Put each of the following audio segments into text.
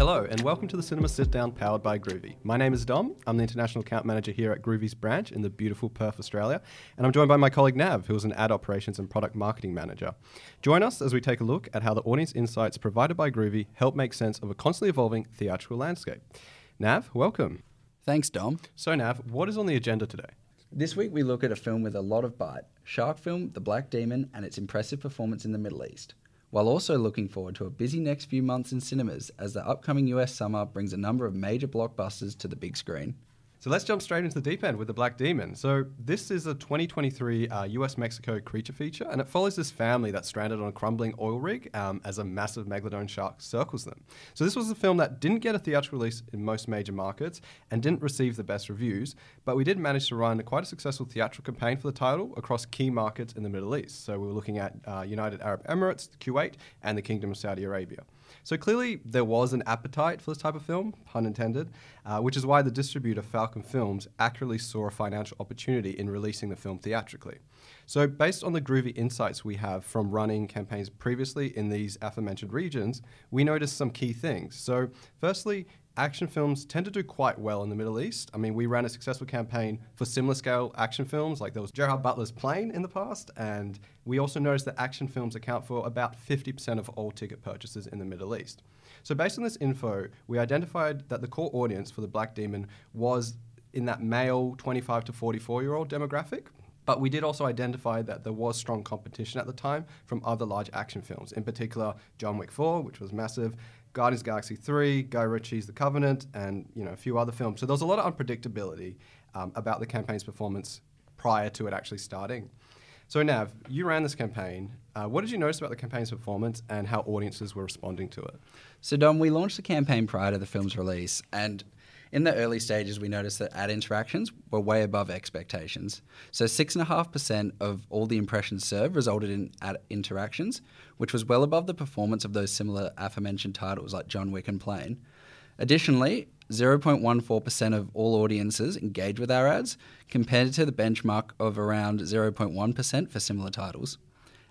Hello and welcome to the Cinema Sit-Down powered by Groovy. My name is Dom, I'm the International Account Manager here at Groovy's branch in the beautiful Perth, Australia, and I'm joined by my colleague Nav, who is an Ad Operations and Product Marketing Manager. Join us as we take a look at how the audience insights provided by Groovy help make sense of a constantly evolving theatrical landscape. Nav, welcome. Thanks, Dom. So Nav, what is on the agenda today? This week we look at a film with a lot of bite, shark film The Black Demon and its impressive performance in the Middle East, while also looking forward to a busy next few months in cinemas as the upcoming US summer brings a number of major blockbusters to the big screen. So let's jump straight into the deep end with The Black Demon. So this is a 2023 US-Mexico creature feature, and it follows this family that's stranded on a crumbling oil rig as a massive megalodon shark circles them. So this was a film that didn't get a theatrical release in most major markets and didn't receive the best reviews, but we did manage to run quite a successful theatrical campaign for the title across key markets in the Middle East. So we were looking at United Arab Emirates, Kuwait, and the Kingdom of Saudi Arabia. So clearly there was an appetite for this type of film, pun intended, which is why the distributor Falcon Films accurately saw a financial opportunity in releasing the film theatrically. So based on the Groovy insights we have from running campaigns previously in these aforementioned regions, we noticed some key things. So firstly, action films tend to do quite well in the Middle East. I mean, we ran a successful campaign for similar scale action films, like there was Gerard Butler's Plane in the past, and we also noticed that action films account for about 50% of all ticket purchases in the Middle East. So based on this info, we identified that the core audience for The Black Demon was in that male 25 to 44-year-old demographic. But we did also identify that there was strong competition at the time from other large action films, in particular John Wick 4, which was massive, Guardians of the Galaxy 3, Guy Ritchie's The Covenant, and a few other films. So there was a lot of unpredictability about the campaign's performance prior to it actually starting. So Nav, you ran this campaign. What did you notice about the campaign's performance and how audiences were responding to it? So Dom, we launched the campaign prior to the film's release, and in the early stages, we noticed that ad interactions were way above expectations. So 6.5% of all the impressions served resulted in ad interactions, which was well above the performance of those similar aforementioned titles like John Wick and Plane. Additionally, 0.14% of all audiences engaged with our ads, compared to the benchmark of around 0.1% for similar titles.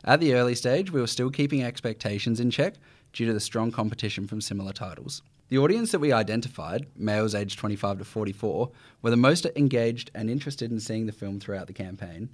At the early stage, we were still keeping expectations in check due to the strong competition from similar titles. The audience that we identified, males aged 25 to 44, were the most engaged and interested in seeing the film throughout the campaign.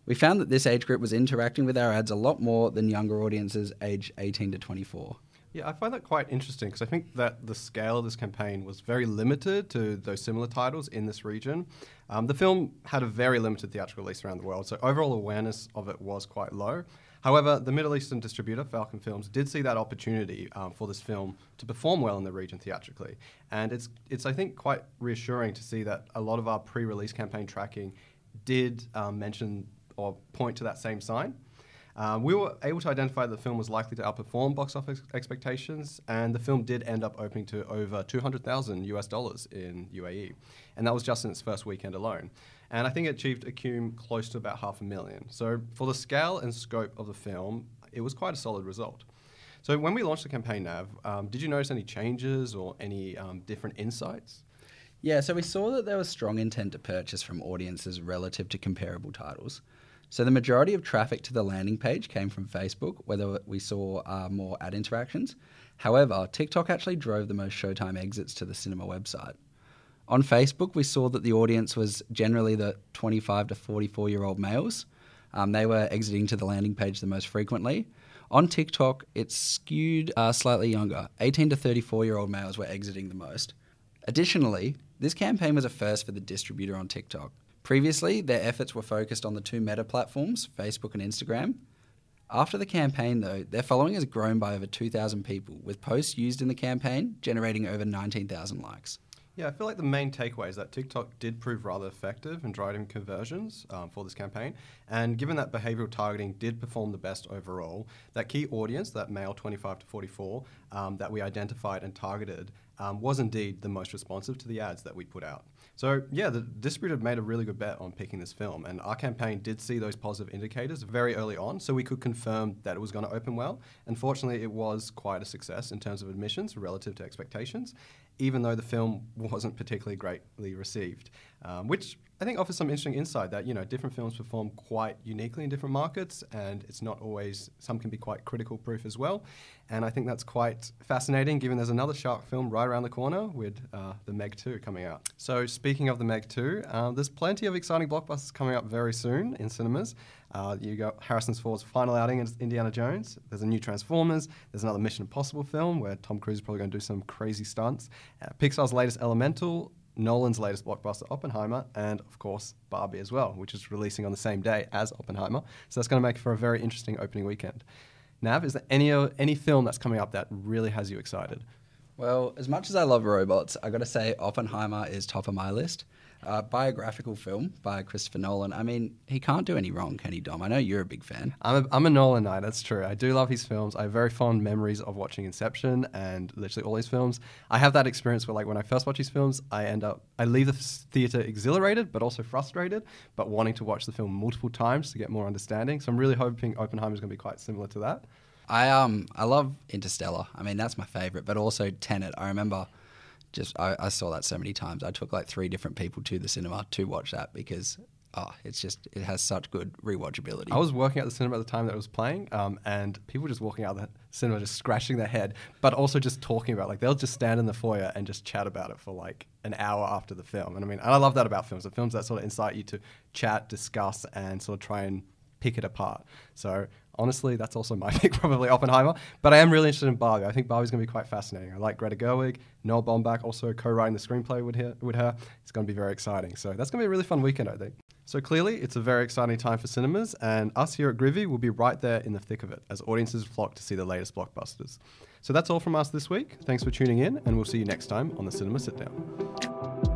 We found that this age group was interacting with our ads a lot more than younger audiences aged 18 to 24. Yeah, I find that quite interesting because I think that the scale of this campaign was very limited to those similar titles in this region. The film had a very limited theatrical release around the world, so overall awareness of it was quite low. However, the Middle Eastern distributor, Falcon Films, did see that opportunity for this film to perform well in the region theatrically. And it's I think, quite reassuring to see that a lot of our pre-release campaign tracking did mention or point to that same sign. We were able to identify that the film was likely to outperform box office expectations, and the film did end up opening to over $200,000 US in UAE, and that was just in its first weekend alone. And I think it achieved a cum close to about $500,000. So for the scale and scope of the film, it was quite a solid result. So when we launched the campaign, Nav, did you notice any changes or any different insights? Yeah, so we saw that there was strong intent to purchase from audiences relative to comparable titles. So the majority of traffic to the landing page came from Facebook, where we saw more ad interactions. However, TikTok actually drove the most showtime exits to the cinema website. On Facebook, we saw that the audience was generally the 25 to 44-year-old males. They were exiting to the landing page the most frequently. On TikTok, it skewed slightly younger. 18 to 34-year-old males were exiting the most. Additionally, this campaign was a first for the distributor on TikTok. Previously, their efforts were focused on the two meta platforms, Facebook and Instagram. After the campaign, though, their following has grown by over 2,000 people, with posts used in the campaign generating over 19,000 likes. Yeah, I feel like the main takeaway is that TikTok did prove rather effective in driving conversions for this campaign. And given that behavioral targeting did perform the best overall, that key audience, that male 25 to 44, that we identified and targeted, was indeed the most responsive to the ads that we put out. So yeah, the distributor made a really good bet on picking this film, and our campaign did see those positive indicators very early on, so we could confirm that it was going to open well. Unfortunately, it was quite a success in terms of admissions relative to expectations, even though the film wasn't particularly greatly received, which I think offers some interesting insight that, different films perform quite uniquely in different markets, and it's not always, some can be quite critical proof as well. And I think that's quite fascinating, given there's another shark film right around the corner with the Meg 2 coming out. So speaking of the Meg 2, there's plenty of exciting blockbusters coming up very soon in cinemas. You got Harrison Ford's final outing as Indiana Jones. There's a new Transformers. There's another Mission Impossible film where Tom Cruise is probably going to do some crazy stunts. Pixar's latest Elemental, Nolan's latest blockbuster Oppenheimer, and of course Barbie as well, which is releasing on the same day as Oppenheimer. So that's going to make for a very interesting opening weekend. Nav, is there any film that's coming up that really has you excited? Well, as much as I love robots, I got to say Oppenheimer is top of my list. Biographical film by Christopher Nolan. I mean, he can't do any wrong, can he, Dom? I know you're a big fan. I'm a Nolan guy, that's true. I do love his films. I have very fond memories of watching Inception and literally all his films. I have that experience where, like, when I first watch his films, I leave the theatre exhilarated, but also frustrated, but wanting to watch the film multiple times to get more understanding. So I'm really hoping Oppenheimer is going to be quite similar to that. I love Interstellar. I mean, that's my favourite, but also Tenet. I remember I saw that so many times. I took like 3 different people to the cinema to watch that because it has such good rewatchability. I was working at the cinema at the time that it was playing, and people just walking out of the cinema just scratching their head, but also just talking about, like, they'll just stand in the foyer and just chat about it for like an hour after the film. And I love that about films. The films that sort of incite you to chat, discuss, and sort of try and pick it apart. So honestly, that's also my pick, probably Oppenheimer. But I am really interested in Barbie. I think Barbie's going to be quite fascinating. I like Greta Gerwig, Noah Baumbach, also co-writing the screenplay with her. It's going to be very exciting. So that's going to be a really fun weekend, I think. So clearly, it's a very exciting time for cinemas, and us here at Grievy will be right there in the thick of it as audiences flock to see the latest blockbusters. So that's all from us this week. Thanks for tuning in, and we'll see you next time on the Cinema Sit Down.